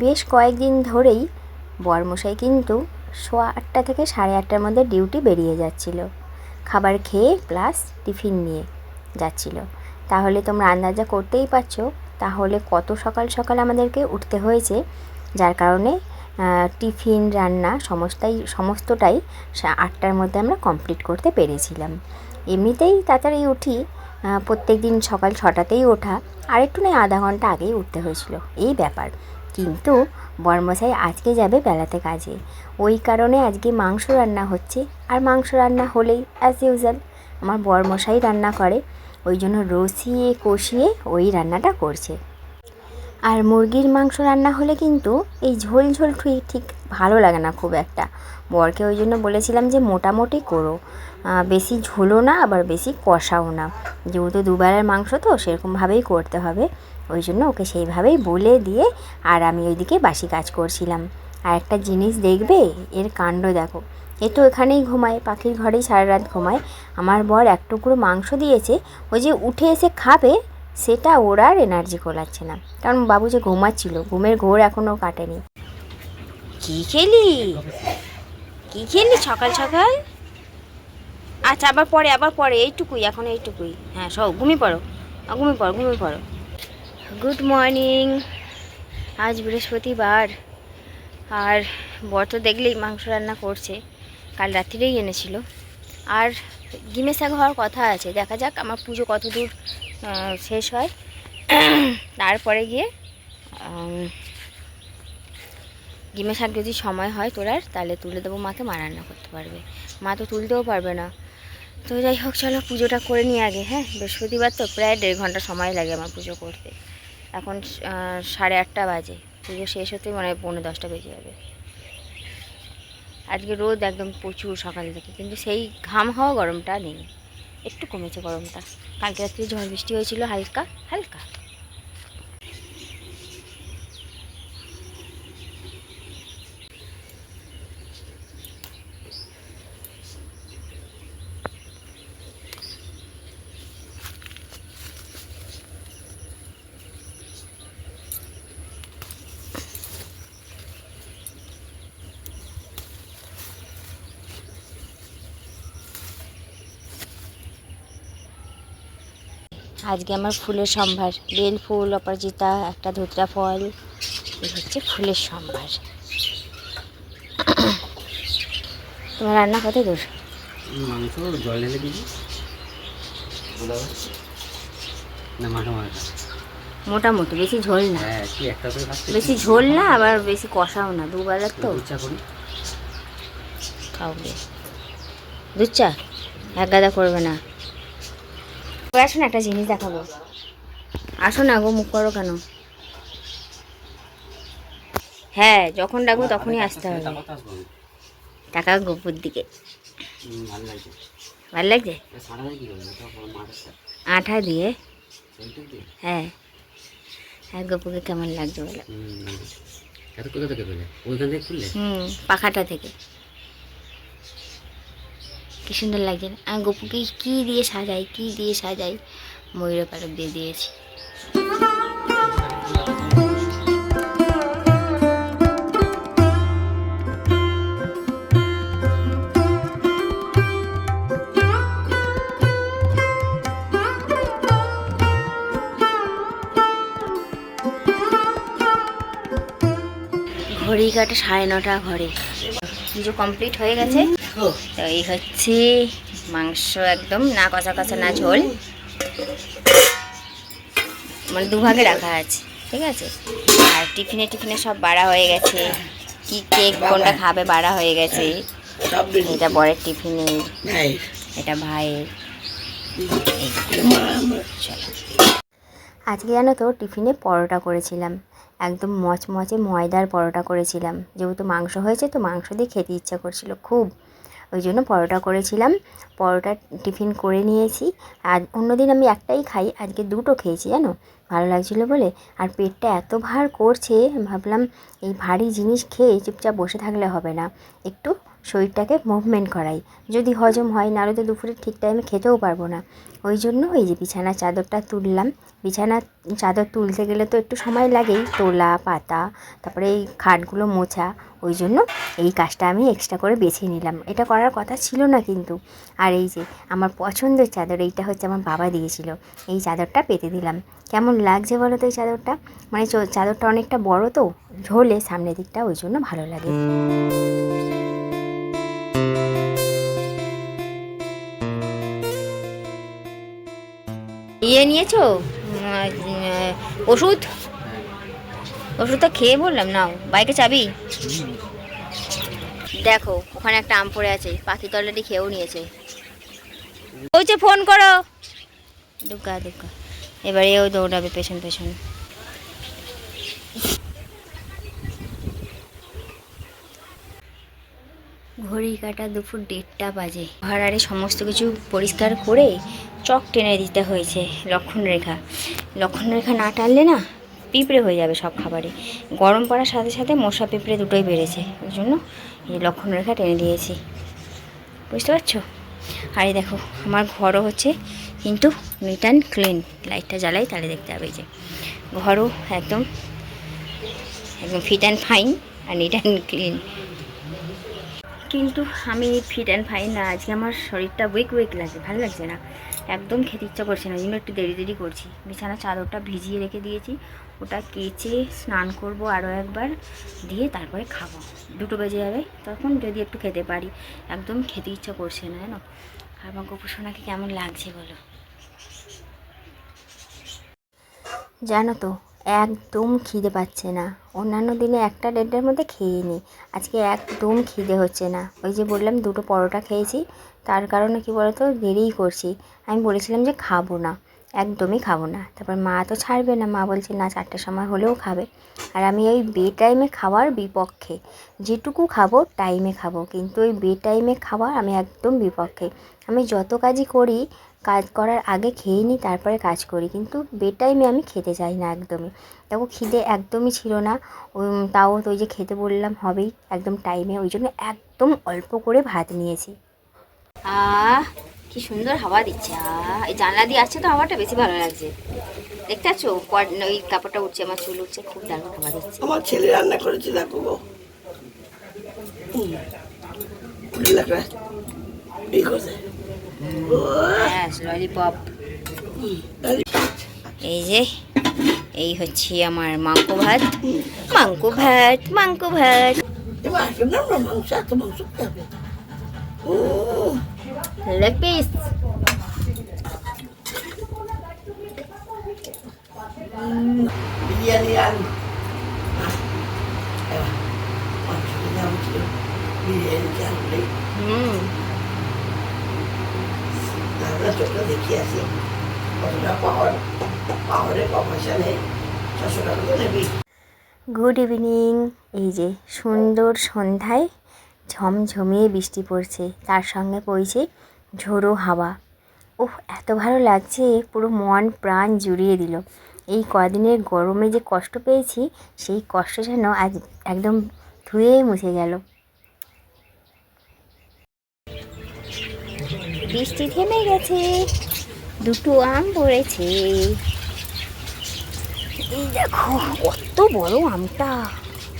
বেশ কয়েকদিন ধরেই বরমশাই কিন্তু 8:15 থেকে 8:30টার মধ্যে ডিউটি বেরিয়ে যাচ্ছিল, খাবার খেয়ে প্লাস টিফিন নিয়ে যাচ্ছিল। তাহলে তোমরা আন্দাজা করতেই পারছো তাহলে কত সকাল সকাল আমাদেরকে উঠতে হয়েছে, যার কারণে টিফিন রান্না সমস্তটাই 8টার মধ্যে আমরা কমপ্লিট করতে পেরেছিলাম। এমনিতেই তাড়াতাড়ি উঠি, প্রত্যেক দিন সকাল 6টাতেই ওঠা, আর একটু নয় আধা ঘন্টা আগেই উঠতে হয়েছিল, এই ব্যাপার। কিন্তু বরমশাই আজকে যাবে বেলাতে কাজে, ওই কারণে আজকে মাংস রান্না হচ্ছে। আর মাংস রান্না হলেই অ্যাজ ইউজুয়াল আমার বরমশাই রান্না করে, ওই জন্য রসিয়ে কষিয়ে ওই রান্নাটা করছে। আর মুরগির মাংস রান্না হলে কিন্তু এই ঝোল ঝোল ঠিক ভালো লাগে না খুব একটা। বরকে ওই জন্য বলেছিলাম যে মোটামুটি করো, বেশি ঝোলও না আবার বেশি কষাও না, যেহেতু দুবেলার মাংস তো সেরকমভাবেই করতে হবে। ওই জন্য ওকে সেইভাবেই বলে দিয়ে আর আমি ওইদিকে বাসি কাজ করছিলাম। আর একটা জিনিস দেখবে, এর কাণ্ড দেখো, এ তো এখানেই ঘুমায়, পাখির ঘরেই সারা রাত ঘুমায়। আমার বর এক টুকরো মাংস দিয়েছে, ওই যে উঠে এসে খাবে সেটা ওর আর এনার্জি কোলাচ্ছে না, কারণ বাবু যে ঘুমাচ্ছিল, ঘুমের ঘোর এখনও কাটেনি। কী খেলি সকাল সকাল? আচ্ছা আবার পরে এইটুকুই, এখন এইটুকুই। হ্যাঁ সব ঘুমিয়ে পড়ো। Good morning. আজ বৃহস্পতিবার, আর বর তো দেখলেই মাংস রান্না করছে, কাল রাত্রিরেই এনেছিল। আর ডিমের শাক হওয়ার কথা আছে, দেখা যাক আমার পুজো কত দূর শেষ হয়, তারপরে গিয়ে ডিমের শাক যদি সময় হয় তোলার, তাহলে তুলে দেবো মাকে, মা রান্না করতে পারবে, মা তো তুলতেও পারবে না। তো যাই হোক, চলো পুজোটা করে নিই আগে। হ্যাঁ, বৃহস্পতিবার তো প্রায় 1.5 ঘন্টা সময় লাগে আমার পুজো করতে। এখন 8:30 বাজে, পুজো শেষ হতে মনে হয় 9:45 বেজে যাবে। আজকে রোদ একদম প্রচুর সকাল থেকে, কিন্তু সেই ঘাম হওয়া গরমটা নেই, একটু কমেছে গরমটা। কালকে রাত্রে ঝড় বৃষ্টি হয়েছিল হালকা হালকা। আজকে আমার ফুলের সম্ভার, বেল ফুল, অপরাজিতা, একটা ধুতরা ফল, এই হচ্ছে ফুলের সম্ভার। তোমার রান্না কত দূর? মাংস জল ঢেলে দিবি না, মোটামুটি, বেশি ঝোল না। হ্যাঁ, কি একটা করে বেশি ঝোল না আবার বেশি কষাও না, দুবেলার তো। ইচ্ছা করি খাওগে দুধ চা, এক গাদা করবে না। আসো না, একটা জিনিস দেখাবো, আসো না গো, মুখ করো কেন? হ্যাঁ, যখন ডাকবো তখনই আসতে হবে। টাকা গোপুর দিকে ভালো লাগছে, আঠা দিয়ে। হ্যাঁ হ্যাঁ, গোপুকে কেমন লাগছে বলো? পাখাটা থেকে কি সুন্দর লাগছে না? আমি গোপুকে কি দিয়ে সাজাই, ময়ূরের পালক দিয়ে দিয়েছি। ঘড়ি কাটে 9:30 ঘরে। পুজো কমপ্লিট হয়ে গেছে। তো এই হচ্ছে মাংস, একদম না কষা কষা না ঝোল, মানে দুভাগে রাখা আছে, ঠিক আছে। আর টিফিনে সব বাড়া হয়ে গেছে, কি কেক কোনটা খাবে বাড়া হয়ে গেছে। এটা বরের টিফিনে, এটা ভাইয়ের। আজকে জানো তো টিফিনে পরোটা করেছিলাম, একদম মচমচে ময়দার পরোটা করেছিলাম, যেহেতু মাংস হয়েছে তো মাংস দিয়ে খেতে ইচ্ছা করছিল খুব, ওই জন্য পরোটা করেছিলাম। পরোটা টিফিন করে নিয়েছি। আর অন্যদিন আমি একটাই খাই, আজকে 2টো খেয়েছি জানো। ভালো লাগছিলো বলে। আর পেটটা এত ভার করছে, ভাবলাম এই ভারী জিনিস খেয়ে চুপচাপ বসে থাকলে হবে না, একটু শরীরটাকে মুভমেন্ট করাই, যদি হজম হয়, নাহলে তো দুপুরে ঠিক টাইমে খেতেও পারবো না। ওই জন্য এই যে বিছানার চাদরটা তুললাম। বিছানার চাদর তুলতে গেলে তো একটু সময় লাগেই, তোলা পাতা, তারপরে এই খাটগুলো মোছা। ওই জন্য এই কাজটা আমি এক্সট্রা করে বেছে নিলাম, এটা করার কথা ছিল না কিন্তু। আর এই যে আমার পছন্দের চাদর, এইটা হচ্ছে আমার বাবা দিয়েছিল, এই চাদরটা পেতে দিলাম। কেমন লাগছে বলো তো এই চাদরটা? মানে চাদরটা অনেকটা বড় তো, ঝোলে সামনের দিকটা, ওই জন্য ভালো লাগে। ইয়ে নিয়েছো ওষুধ? ওষুধটা খেয়ে বললাম নাও, বাইকে চাবি। দেখো ওখানে একটা আম পড়ে আছে, পাখি তো অলরেডি খেয়েও নিয়েছে। বলছে ফোন করো, দুকা দুকা। এবারে ও দৌড়াবে পেছন পেছন। ঘড়ি কাটা দুপুর 1:30 বাজে। ঘরে সমস্ত কিছু পরিষ্কার করে চক টেনে দিতে হয়েছে লক্ষণরেখা। লক্ষণরেখা না টানলে না পিঁপড়ে হয়ে যাবে সব খাবারে। গরম পড়ার সাথে সাথে মশা পিঁপড়ে দুটোই বেড়েছে, ওই জন্য এই লক্ষণরেখা টেনে দিয়েছি, বুঝতে পারছো? আর এই দেখো আমার ঘরও হচ্ছে কিন্তু নিট অ্যান্ড ক্লিন। লাইটটা জ্বালাই তাহলে দেখতে হবে, এই যে ঘরও একদম একদম ফিট অ্যান্ড ফাইন আর নিট অ্যান্ড ক্লিন। কিন্তু আমি ফিট অ্যান্ড ফাইন না, আজকে আমার শরীরটা উইক লাগছে, ভালো লাগছে না, একদম খেতে ইচ্ছা করছে না, ওই জন্য একটু দেরি করছি। বিছানার চাদরটা ভিজিয়ে রেখে দিয়েছি, ওটা কেচে স্নান করব আরও একবার, দিয়ে তারপরে খাবো। 2 বেজে যাবে তখন, যদি একটু খেতে পারি। একদম খেতে ইচ্ছা করছে না জানো। আর আমার গোপসোনাকে কেমন লাগছে বলো? জানো তো একদম খিদে পাচ্ছে না। অন্যান্য দিনে 1-1:30টার মধ্যে খেয়ে নিই, আজকে একদম খিদে হচ্ছে না। ওই যে বললাম 2 পরোটা খেয়েছি, তার কারণে কি বলতো দেরিই করছি। আমি বলেছিলাম যে খাবো না, একদমই খাবো না। তারপর মা তো ছাড়বে না, মা বলছে না 4টার সময় হলেও খাবে। আর আমি ওই বে টাইমে খাওয়ার বিপক্ষে, যেটুকু খাবো টাইমে খাবো, কিন্তু ওই বে টাইমে খাওয়া আমি একদম বিপক্ষে। আমি যত কাজই করি, কাজ করার আগে খেয়ে নিই, তারপরে কাজ করি, কিন্তু বে টাইমে আমি খেতে চাই না একদমই। দেখো খিদে একদমই ছিল না, তাও তো ওই যে খেতে বললাম হবেই একদম টাইমে, ওই জন্য একদম অল্প করে ভাত নিয়েছি। কি সুন্দর হাওয়া দিচ্ছে, এই জানলা দিয়ে আসছে তো, হাওয়াটা বেশি ভালো লাগছে। দেখতে পাচ্ছ ওই কাপড়টা উঠছে, আমার চুল উঠছে, খুব দারুণ হাওয়া দিচ্ছে। আমার ছেলে রান্না করেছে, দেখো গো, হ্যাঁ ললিপপ। এই যে এই হচ্ছে আমার মাংকো ভাত, মাংকো ভাত, মাংকো ভাত। Leg piece. বিরিয়ানি আলু বিরিয়ানি চালু আমরা চোখটা দেখিয়ে আসি কতটা পাহাড়ে পয়সা নেই, 600 টাকা তো নেবি। Good evening. এই যে সুন্দর সন্ধ্যায় ঝমঝমিয়ে বৃষ্টি পড়ছে, তার সঙ্গে পড়ছে ঝোড়ো হাওয়া। ওহ এত ভালো লাগছে, পুরো মন প্রাণ জুড়িয়ে দিল। এই কদিনের গরমে যে কষ্ট পেয়েছি, সেই কষ্ট যেন আজ একদম ধুয়ে মুছে গেল। বৃষ্টি থেমে গেছে, 2 আম পড়েছে। এই দেখো কত বড় আমটা,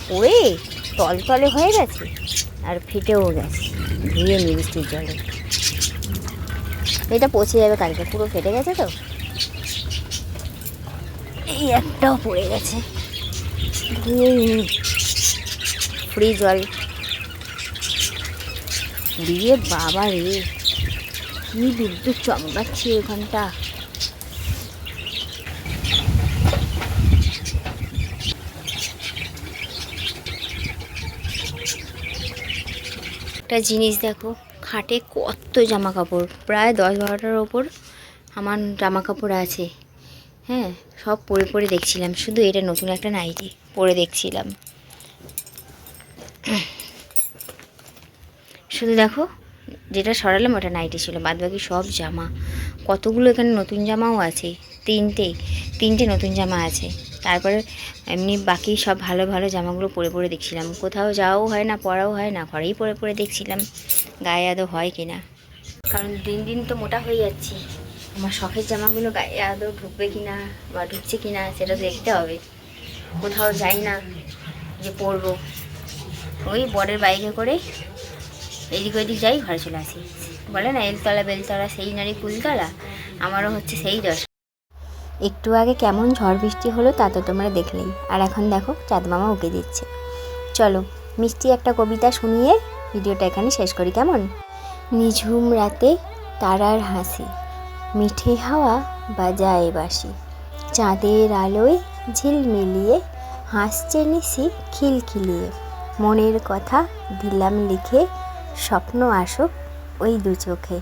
পড়ে তলতলে হয়ে গেছে আর ফেটেও গেছে, ধুয়ে নি বৃষ্টির জলে। এটা পচে যাবে কালকে, পুরো ফেটে গেছে তো। এই একটাও পড়ে গেছে, ধুয়ে নি ফ্রি জল দিয়ে। বাবা রে কি বিদ্যুৎ চমকাচ্ছে ওখানটা। একটা জিনিস দেখো, খাটে কত জামা কাপড়, প্রায় 10-12টার ওপর আমার জামা কাপড় আছে। হ্যাঁ সব পরে দেখছিলাম, শুধু এটা নতুন একটা নাইটি পরে দেখছিলাম। শুধু দেখো যেটা সরালাম ওটা নাইটি ছিল, বাদবাকি সব জামা। কতগুলো এখানে নতুন জামাও আছে, 3টে নতুন জামা আছে। তারপরে এমনি বাকি সব ভালো ভালো জামাগুলো পরে পরে দেখছিলাম, কোথাও যাওয়াও হয় না, পরাও হয় না, ঘরেই পরে পরে দেখছিলাম গায়ে আদৌ হয় কি না। কারণ দিন দিন তো মোটা হয়ে যাচ্ছি, আমার শখের জামাগুলো গায়ে আদৌ ঢুকবে কি না বা ঢুকছে কি না সেটা দেখতে হবে। কোথাও যাই না যে পরবো, ওই বরের বাইকে করে এদিক ওইদিক যাই, ঘরে চলে আসি। বলে না এলতলা বেলতলা সেই নারী কুলতলা, আমারও হচ্ছে সেই দশা। একটু আগে কেমন ঝড় বৃষ্টি হলো তা তো তোমরা দেখলেই, আর এখন দেখো চাঁদ মামা উঁকে দিচ্ছে। চলো মিষ্টি একটা কবিতা শুনিয়ে ভিডিওটা এখানে শেষ করি, কেমন? নিঝুম রাতে তারার হাসি, মিঠে হাওয়া বাজায় বাঁশি, চাঁদের আলোয় ঝিলমিলিয়ে হাসছে নিশি খিলখিলিয়ে, মনের কথা দিলাম লিখে, স্বপ্ন আসুক ওই দু চোখে।